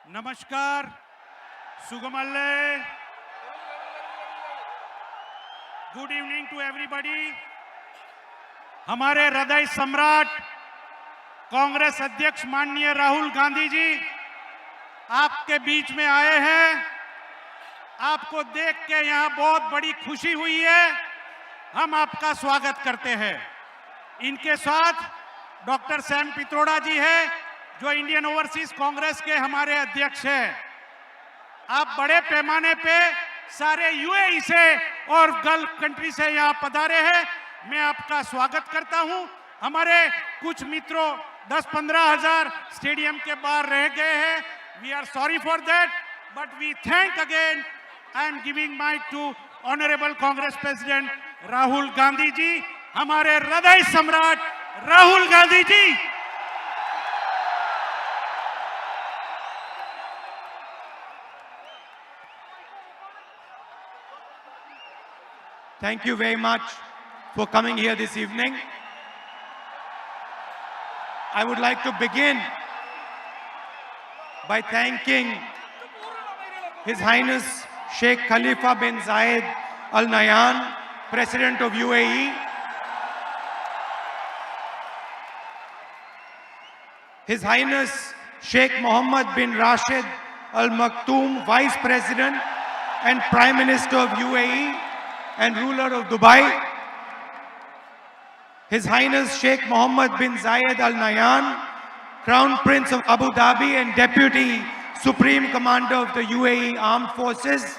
नमस्कार, सुगमल्ले. Good evening to everybody. हमारे हृदय सम्राट कांग्रेस अध्यक्ष माननीय राहुल गांधी जी आपके बीच में आए हैं. आपको देख के यहां बहुत बड़ी खुशी हुई है. हम आपका स्वागत करते हैं. इनके साथ डॉक्टर सैम पित्रोड़ा जी है, जो इंडियन ओवरसीज कांग्रेस के हमारे अध्यक्ष हैं. आप बड़े पैमाने पे सारे यूएई से और गल्फ कंट्री से यहाँ पधारे हैं. मैं आपका स्वागत करता हूं. हमारे कुछ मित्रों 10-15 हजार स्टेडियम के बाहर रह गए हैं. We are sorry for that, but we thank again. I am giving mic to honourable Congress president Rahul Gandhi ji. हमारे हृदय सम्राट राहुल गांधी जी. Thank you very much for coming here this evening. I would like to begin by thanking His Highness Sheikh Khalifa bin Zayed Al Nahyan, President of UAE, His Highness Sheikh Mohammed bin Rashid Al Maktoum, Vice President and Prime Minister of UAE and ruler of Dubai, His Highness Sheikh Mohammed bin Zayed Al Nahyan, Crown Prince of Abu Dhabi and Deputy Supreme Commander of the UAE Armed Forces,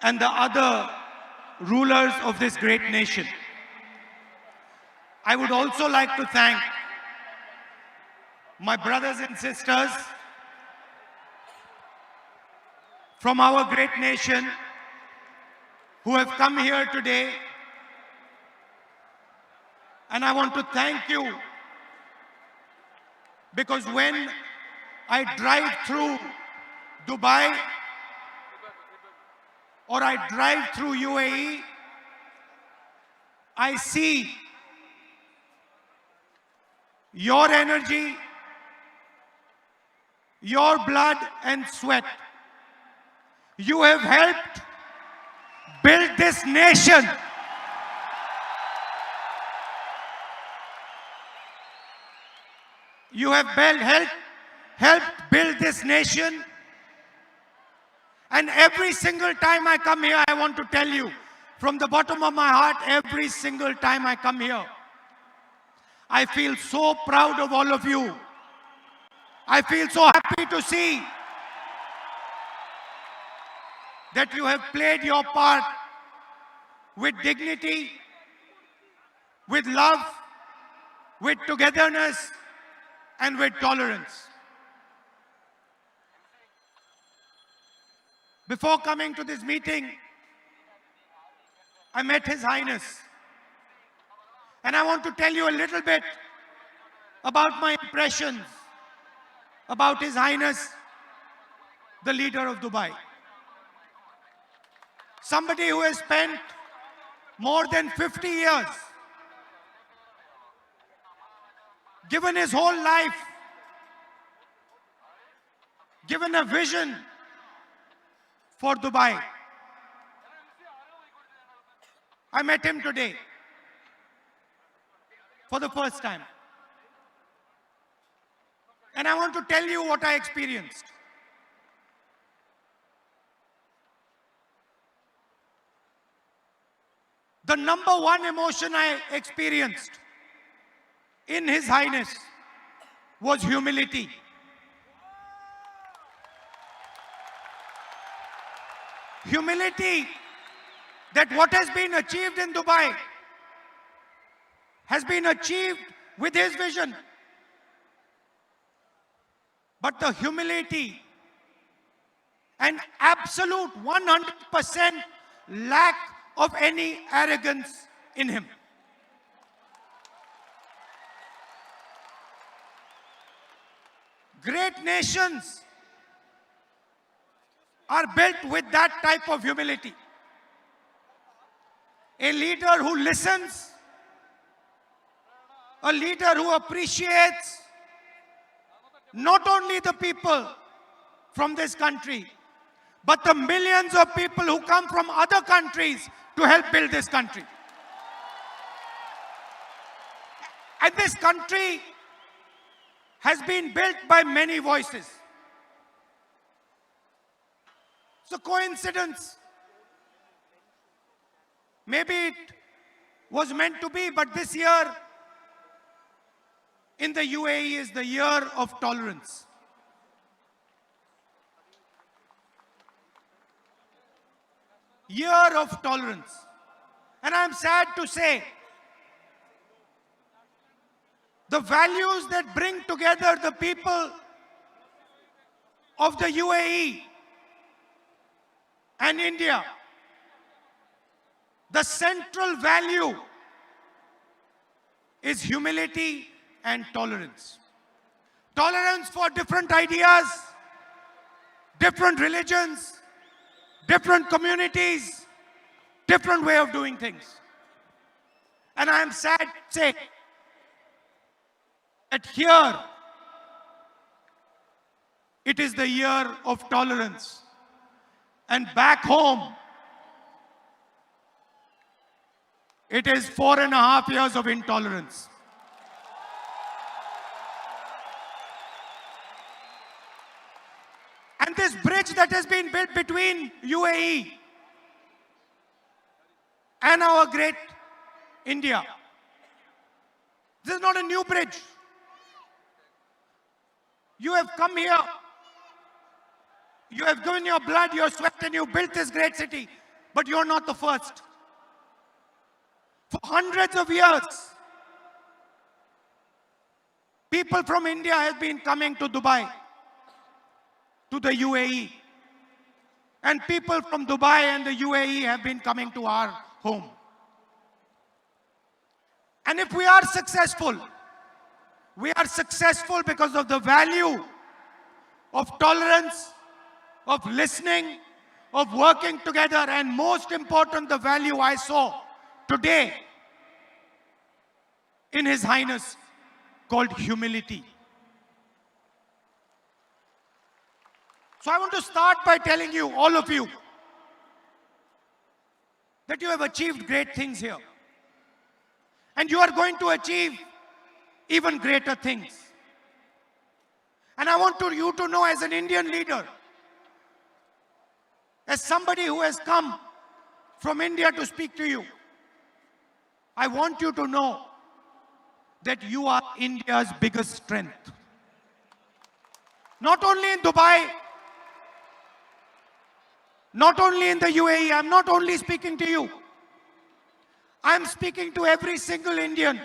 and the other rulers of this great nation. I would also like to thank my brothers and sisters from our great nation who have come here today, and I want to thank you, because when I drive through Dubai or I drive through UAE, I see your energy, your blood and sweat. You have helped build this nation. You have helped build this nation. And every single time I come here, I want to tell you, from the bottom of my heart, every single time I come here, I feel so proud of all of you. I feel so happy to see that you have played your part with dignity, with love, with togetherness, and with tolerance. Before coming to this meeting, I met His Highness. And I want to tell you a little bit about my impressions about His Highness, the leader of Dubai. Somebody who has spent more than 50 years, given his whole life, given a vision for Dubai. I met him today for the first time. And I want to tell you what I experienced. The number one emotion I experienced in His Highness was humility. Humility that what has been achieved in Dubai has been achieved with his vision. But the humility an absolute 100% lack of any arrogance in him. Great nations are built with that type of humility. A leader who listens, a leader who appreciates not only the people from this country, but the millions of people who come from other countries to help build this country. And this country has been built by many voices. It's a coincidence. Maybe it was meant to be, but this year in the UAE is the year of tolerance. Year of tolerance. And I'm sad to say, the values that bring together the people of the UAE and India, the central value is humility and tolerance. Tolerance for different ideas, different religions, different communities, different way of doing things. And I am sad to say that here it is the year of tolerance. And back home, it is 4.5 years of intolerance. And this bridge that has been built between UAE and our great India, this is not a new bridge. You have come here, you have given your blood, your sweat, and you built this great city, but you're not the first. For hundreds of years, people from India have been coming to Dubai, to the UAE. And people from Dubai and the UAE have been coming to our home. And if we are successful because of the value of tolerance, of listening, of working together, and most important, the value I saw today in His Highness called humility. So I want to start by telling you, all of you, that you have achieved great things here. And you are going to achieve even greater things. And I want you to know, as an Indian leader, as somebody who has come from India to speak to you, I want you to know that you are India's biggest strength. Not only in Dubai, not only in the UAE, I'm not only speaking to you. I'm speaking to every single Indian,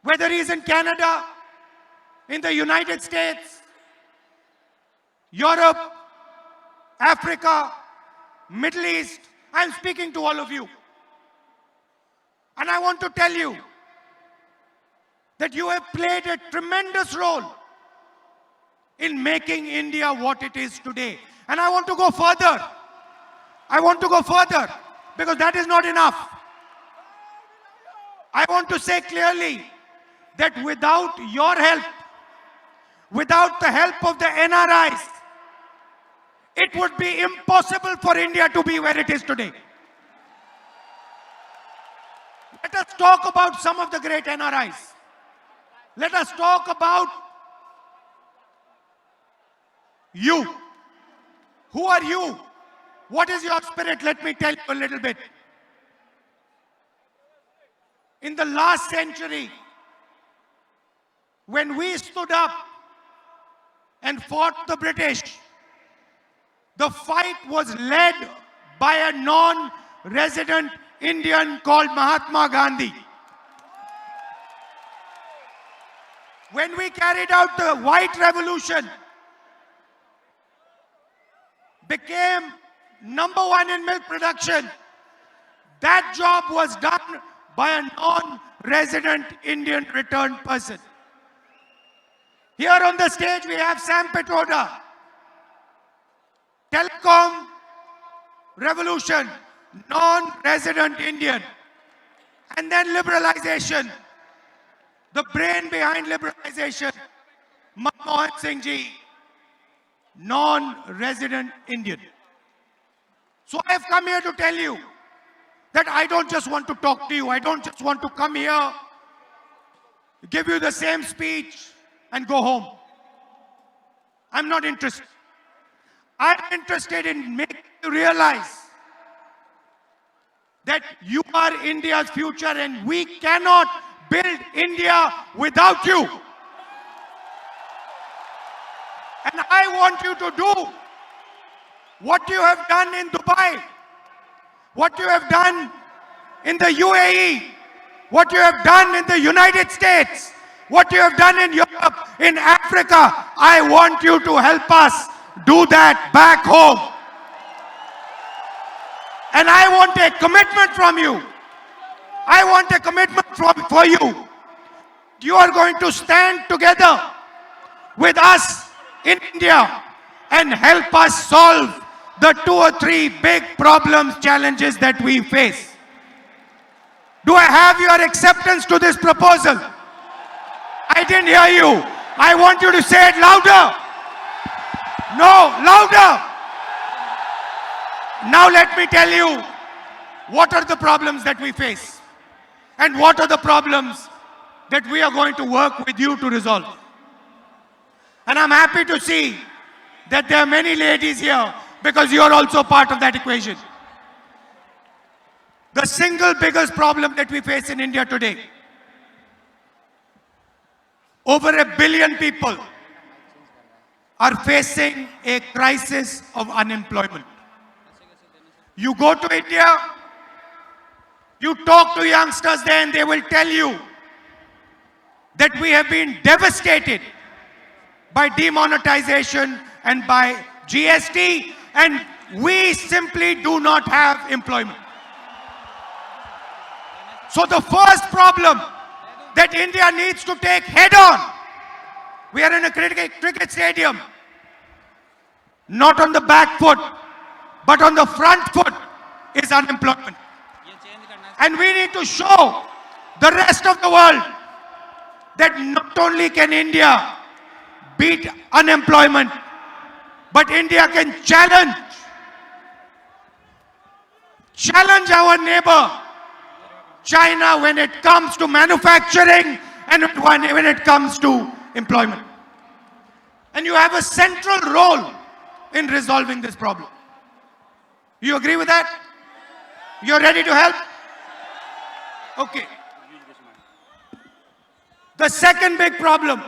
whether he's in Canada, in the United States, Europe, Africa, Middle East. I'm speaking to all of you. And I want to tell you that you have played a tremendous role in making India what it is today. And I want to go further. I want to go further, because that is not enough. I want to say clearly that without your help, without the help of the NRIs, it would be impossible for India to be where it is today. Let us talk about some of the great NRIs. Let us talk about you. Who are you? What is your spirit? Let me tell you a little bit. In the last century, when we stood up and fought the British, the fight was led by a non-resident Indian called Mahatma Gandhi. When we carried out the White Revolution, became #1 in milk production. That job was done by a non-resident Indian returned person. Here on the stage we have Sam Petroda. Telecom revolution, non-resident Indian. And then liberalization. The brain behind liberalization, Manmohan Singh ji, non-resident Indian. So I have come here to tell you that I don't just want to talk to you. I don't just want to come here, give you the same speech and go home. I'm not interested. I'm interested in making you realize that you are India's future and we cannot build India without you. And I want you to do what you have done in Dubai, what you have done in the UAE, what you have done in the United States, what you have done in Europe, in Africa. I want you to help us do that back home. And I want a commitment from you. I want a commitment for you. You are going to stand together with us in India and help us solve the 2 or 3 big problems, challenges that we face. Do I have your acceptance to this proposal? I didn't hear you. I want you to say it louder. No, louder. Now let me tell you what are the problems that we face and what are the problems that we are going to work with you to resolve. And I'm happy to see that there are many ladies here because you are also part of that equation. The single biggest problem that we face in India today, over 1 billion people are facing a crisis of unemployment. You go to India, you talk to youngsters there and they will tell you that we have been devastated by demonetization and by GST, and we simply do not have employment. So the first problem that India needs to take head on, we are in a cricket stadium, not on the back foot, but on the front foot is unemployment. And we need to show the rest of the world that not only can India beat unemployment, but India can challenge our neighbor, China, when it comes to manufacturing and when it comes to employment. And you have a central role in resolving this problem. You agree with that? You're ready to help? Okay. The second big problem,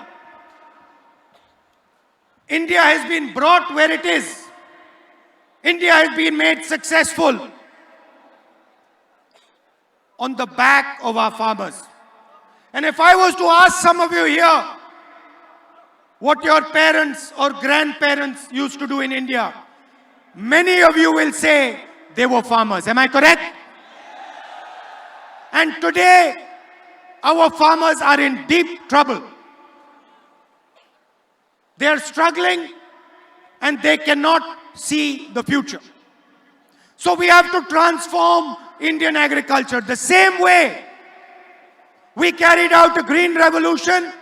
India has been brought where it is. India has been made successful on the back of our farmers. And if I was to ask some of you here what your parents or grandparents used to do in India, many of you will say they were farmers. Am I correct? And today, our farmers are in deep trouble. They are struggling and they cannot see the future. So we have to transform Indian agriculture. The same way we carried out a green revolution,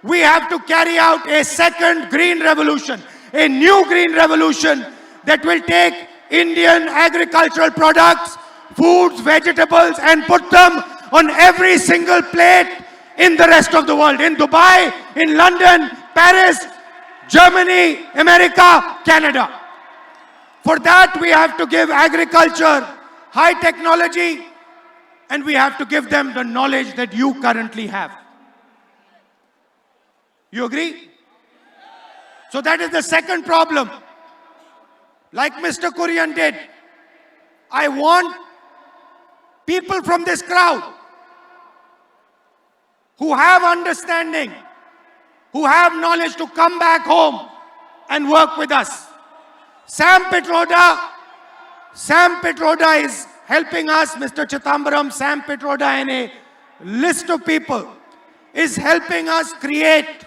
we have to carry out a second green revolution, a new green revolution that will take Indian agricultural products, foods, vegetables, and put them on every single plate in the rest of the world. In Dubai, in London, Paris, Germany, America, Canada. For that, we have to give agriculture high technology and we have to give them the knowledge that you currently have. You agree? So that is the second problem. Like Mr. Kurian did, I want people from this crowd who have understanding, who have knowledge to come back home and work with us. Sam Pitroda is helping us, Mr. Chithambaram, Sam Pitroda and a list of people is helping us create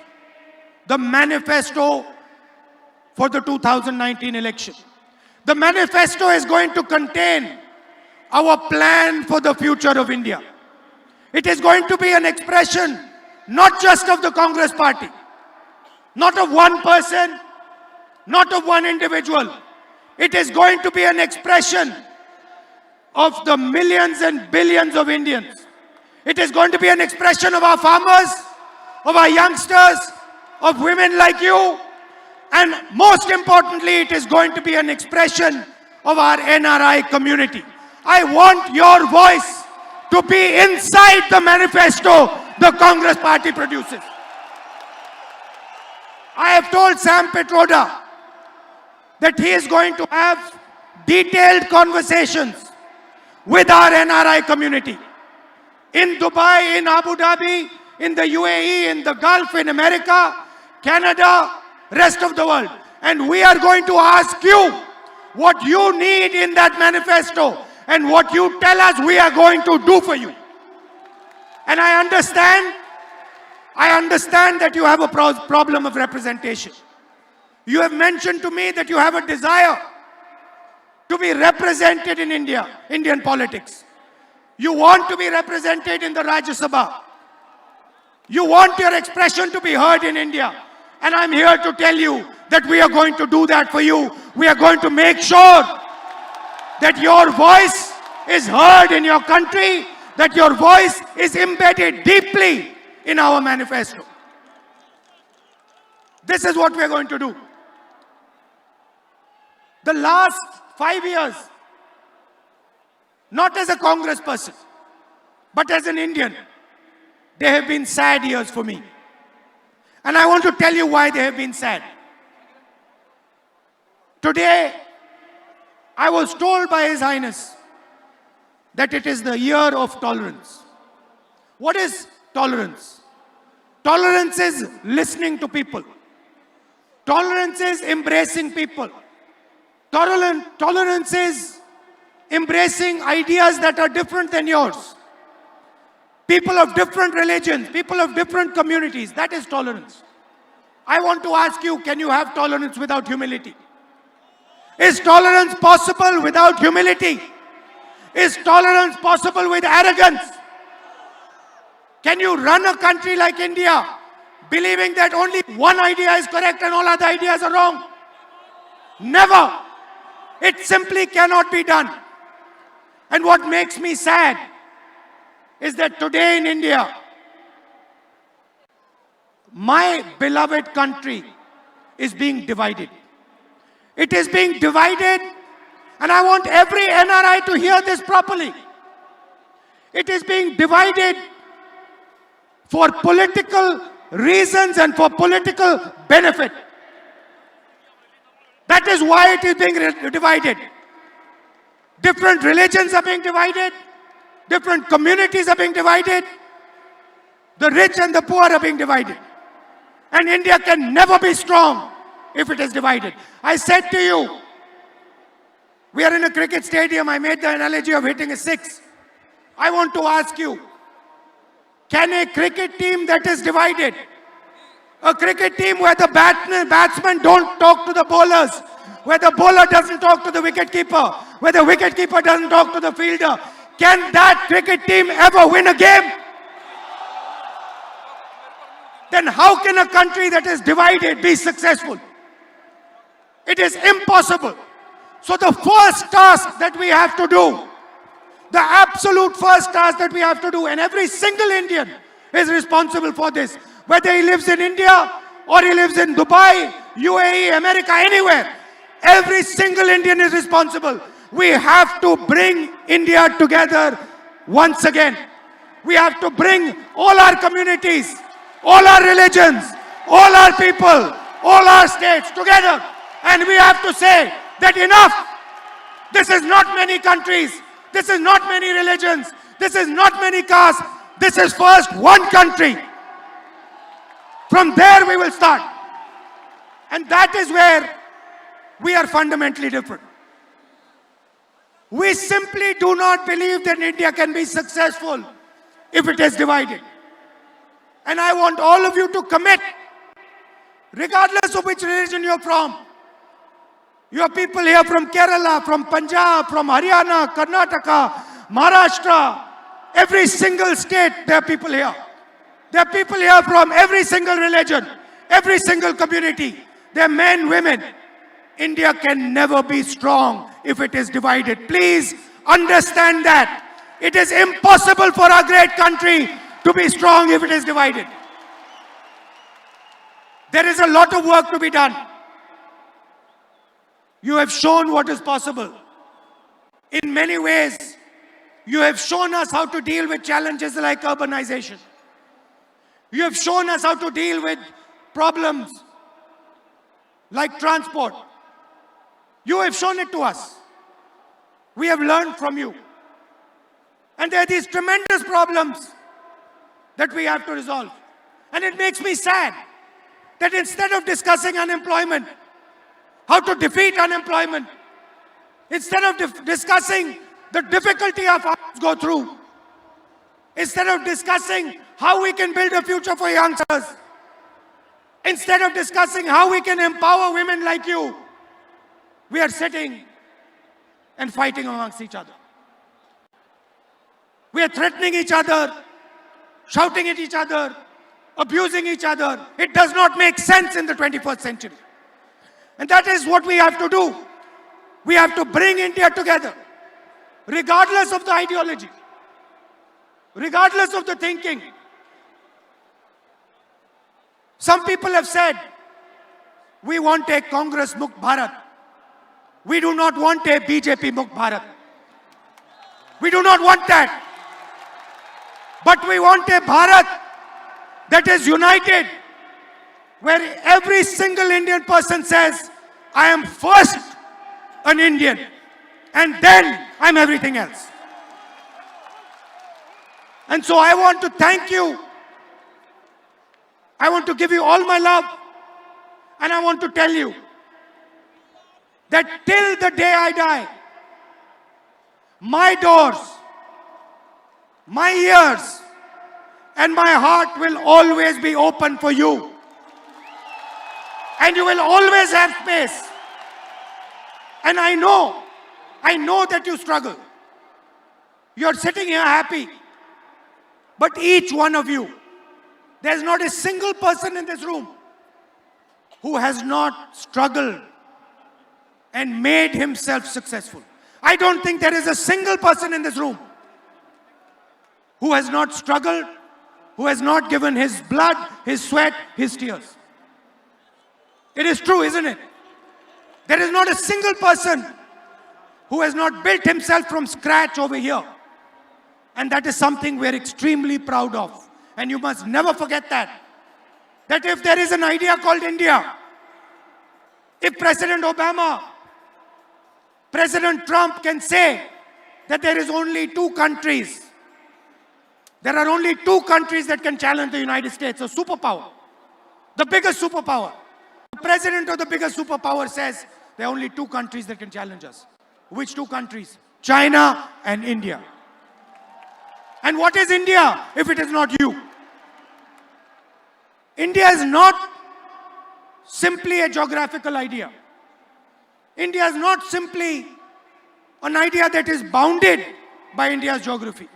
the manifesto for the 2019 election. The manifesto is going to contain our plan for the future of India. It is going to be an expression not just of the Congress party, not of one person, not of one individual. It is going to be an expression of the millions and billions of Indians. It is going to be an expression of our farmers, of our youngsters, of women like you, and most importantly, it is going to be an expression of our NRI community. I want your voice to be inside the manifesto the Congress party produces. I have told Sam Pitroda that he is going to have detailed conversations with our NRI community in Dubai, in Abu Dhabi, in the UAE, in the Gulf, in America, Canada, rest of the world. And we are going to ask you what you need in that manifesto and what you tell us we are going to do for you. And I understand that you have a problem of representation. You have mentioned to me that you have a desire to be represented in India, Indian politics. You want to be represented in the Rajya Sabha. You want your expression to be heard in India. And I'm here to tell you that we are going to do that for you. We are going to make sure that your voice is heard in your country, that your voice is embedded deeply in our manifesto. This is what we are going to do. The last 5 years, not as a Congress person, but as an Indian, they have been sad years for me. And I want to tell you why they have been sad. Today, I was told by His Highness that it is the year of tolerance. What is tolerance? Tolerance is listening to people. Tolerance is embracing people. Tolerance is embracing ideas that are different than yours. People of different religions, people of different communities, that is tolerance. I want to ask you, can you have tolerance without humility? Is tolerance possible without humility? Is tolerance possible with arrogance? Can you run a country like India believing that only one idea is correct and all other ideas are wrong? Never. It simply cannot be done. And what makes me sad is that today in India, my beloved country is being divided. It is being divided, and I want every NRI to hear this properly. It is being divided for political reasons and for political benefit. That is why it is being divided. Different religions are being divided. Different communities are being divided. The rich and the poor are being divided. And India can never be strong if it is divided. I said to you, we are in a cricket stadium. I made the analogy of hitting a six. I want to ask you, can a cricket team that is divided, a cricket team where the batsmen don't talk to the bowlers, where the bowler doesn't talk to the wicketkeeper, where the wicketkeeper doesn't talk to the fielder, can that cricket team ever win a game? Then how can a country that is divided be successful? It is impossible. So the first task that we have to do, the absolute first task that we have to do, and every single Indian is responsible for this, whether he lives in India or he lives in Dubai, UAE, America, anywhere, every single Indian is responsible. We have to bring India together once again. We have to bring all our communities, all our religions, all our people, all our states together. And we have to say that enough. This is not many countries. This is not many religions. This is not many castes. This is first one country. From there we will start. And that is where we are fundamentally different. We simply do not believe that India can be successful if it is divided. And I want all of you to commit, regardless of which religion you're from. You have people here from Kerala, from Punjab, from Haryana, Karnataka, Maharashtra. Every single state, there are people here. There are people here from every single religion, every single community. There are men, women. India can never be strong if it is divided. Please understand that. It is impossible for our great country to be strong if it is divided. There is a lot of work to be done. You have shown what is possible. In many ways, you have shown us how to deal with challenges like urbanization. You have shown us how to deal with problems like transport. You have shown it to us. We have learned from you. And there are these tremendous problems that we have to resolve. And it makes me sad that instead of discussing unemployment, how to defeat unemployment, instead of discussing the difficulty our farmers go through, instead of discussing how we can build a future for youngsters, instead of discussing how we can empower women like you, we are sitting and fighting amongst each other. We are threatening each other, shouting at each other, abusing each other. It does not make sense in the 21st century. And that is what we have to do. We have to bring India together, regardless of the ideology, regardless of the thinking. Some people have said, we want a Congress Mukt Bharat. We do not want a BJP Mukt Bharat. We do not want that. But we want a Bharat that is united, where every single Indian person says, I am first an Indian, and then I'm everything else. And so I want to thank you. I want to give you all my love, and I want to tell you that till the day I die, my doors, my ears, and my heart will always be open for you. And you will always have space. And I know that you struggle. You're sitting here happy. But each one of you, there's not a single person in this room who has not struggled and made himself successful. I don't think there is a single person in this room who has not struggled, who has not given his blood, his sweat, his tears. It is true, isn't it? There is not a single person who has not built himself from scratch over here. And that is something we're extremely proud of. And you must never forget that. That if there is an idea called India, if President Obama, President Trump can say that there is only two countries, there are only two countries that can challenge the United States, a superpower, the biggest superpower. The president of the biggest superpower says there are only two countries that can challenge us. Which two countries? China and India. And what is India if it is not you? India is not simply a geographical idea. India is not simply an idea that is bounded by India's geography.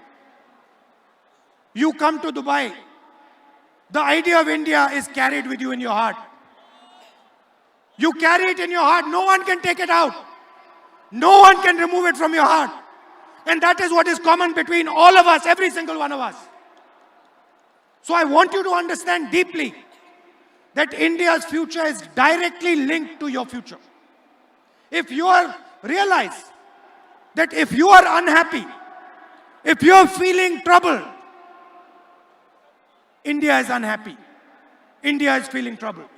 You come to Dubai, the idea of India is carried with you in your heart. You carry it in your heart. No one can take it out. No one can remove it from your heart. And that is what is common between all of us, every single one of us. So I want you to understand deeply that India's future is directly linked to your future. If you realize that if you are unhappy, if you are feeling trouble, India is unhappy. India is feeling troubled.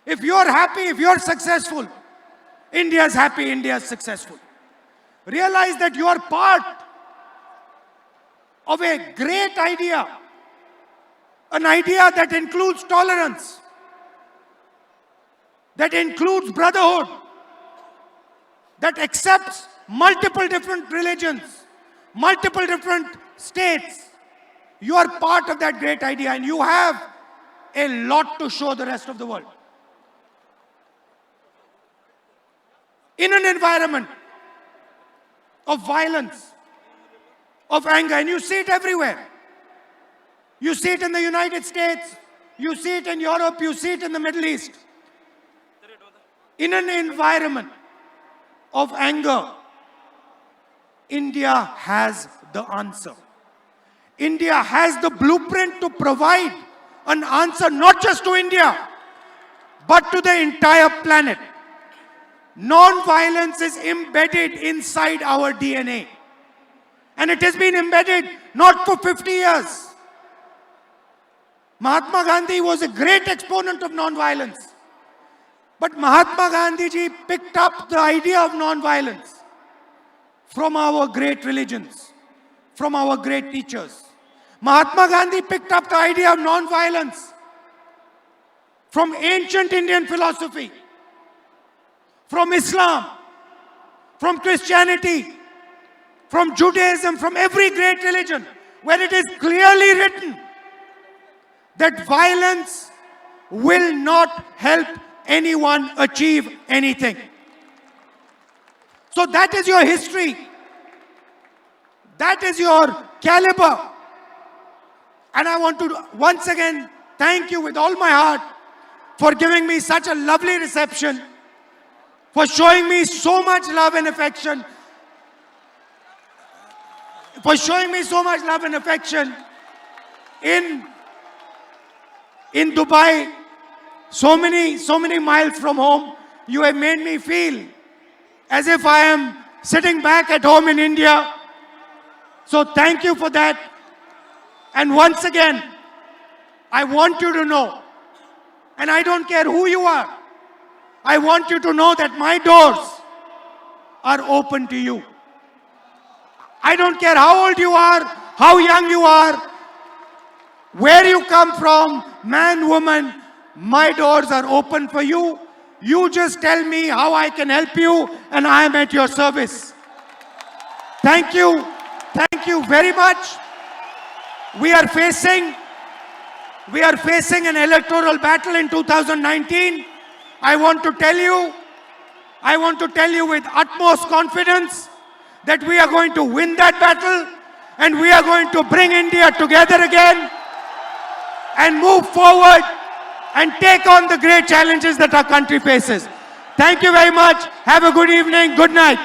If you are happy, if you are successful, India is happy, India is successful. Realize that you are part of a great idea, an idea that includes tolerance, that includes brotherhood, that accepts multiple different religions, multiple different states. You are part of that great idea, and you have a lot to show the rest of the world. In an environment of violence, of anger, and you see it everywhere. You see it in the United States, you see it in Europe, you see it in the Middle East. In an environment of anger, India has the answer. India has the blueprint to provide an answer not just to India, but to the entire planet. Non-violence is embedded inside our DNA. And it has been embedded not for 50 years. Mahatma Gandhi was a great exponent of non-violence. But Mahatma Gandhi ji picked up the idea of non-violence from our great religions, from our great teachers. Mahatma Gandhi picked up the idea of non-violence from ancient Indian philosophy, from Islam, from Christianity, from Judaism, from every great religion, where it is clearly written that violence will not help anyone achieve anything. So that is your history. That is your caliber. And I want to once again thank you with all my heart for giving me such a lovely reception, for showing me so much love and affection, in Dubai, so many miles from home. You have made me feel as if I am sitting back at home in India. So thank you for that. And once again, I want you to know, and I don't care who you are, I want you to know that my doors are open to you. I don't care how old you are, how young you are, where you come from, man, woman, my doors are open for you. You just tell me how I can help you, and I am at your service. Thank you. Thank you very much. We are facing an electoral battle in 2019. I want to tell you with utmost confidence that we are going to win that battle, and we are going to bring India together again and move forward and take on the great challenges that our country faces. Thank you very much. Have a good evening. Good night.